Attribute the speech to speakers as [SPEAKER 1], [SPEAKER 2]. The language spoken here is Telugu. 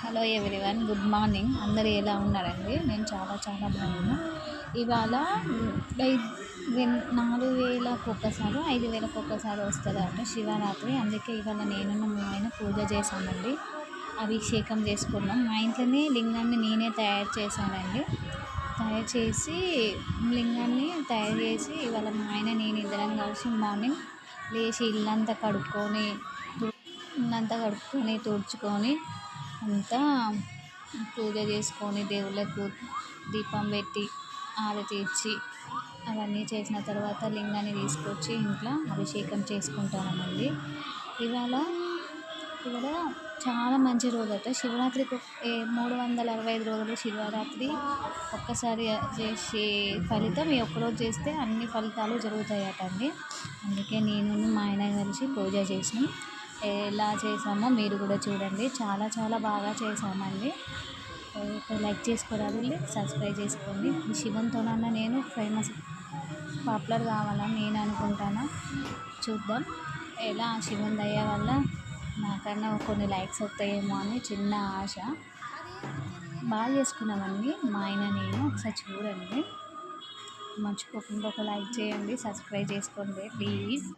[SPEAKER 1] Hello everyone, good morning. అందరు ఎలా ఉన్నారండి? నేను చాలా చాలా బాగున్నా. ఇవాళ 4000కు ఒక్కసారి 5000కు ఒక్కసారి వస్తుందట శివరాత్రి. అందుకే ఇవాళ నేను మా ఆయన పూజ చేశామండి, అభిషేకం చేసుకున్నాం. మా ఇంట్లోనే లింగాన్ని నేనే తయారు చేశానండి. తయారు చేసి లింగాన్ని తయారు చేసి ఇవాళ మా ఆయన నేను ఇద్దరం కలిసి మార్నింగ్ లేచి ఇల్లంతా కడుక్కొని తుడుచుకొని అంతా పూజ చేసుకొని దేవుళ్ళకు దీపం పెట్టి హారతి ఇచ్చి అవన్నీ చేసిన తర్వాత లింగాన్ని తీసుకొచ్చి ఇంట్లో అభిషేకం చేసుకుంటామండి. ఇవాళ ఇవాళ చాలా మంచి రోజట శివరాత్రికి. 365 రోజులు శివరాత్రి ఒక్కసారి చేసే ఫలితం ఈ ఒక్కరోజు చేస్తే అన్ని ఫలితాలు జరుగుతాయట అండి. అందుకే నేను మా ఆయన కలిసి పూజ చేసినాం. ఎలా చేసామో మీరు కూడా చూడండి. చాలా చాలా బాగా చేసామండి. లైక్ చేసుకోరాదు, సబ్స్క్రైబ్ చేసుకోండి. ఈ శివంతోనన్నా నేను ఫేమస్ పాపులర్ కావాలని నేను అనుకుంటాను. చూద్దాం, ఎలా శివుని దయ వల్ల నాకన్నా కొన్ని లైక్స్ వస్తాయేమో అని చిన్న ఆశ. బాగా చేసుకున్నామండి మా ఆయన నేను. ఒకసారి చూడండి, మర్చిపోకుండా ఒక లైక్ చేయండి, సబ్స్క్రైబ్ చేసుకోండి ప్లీజ్.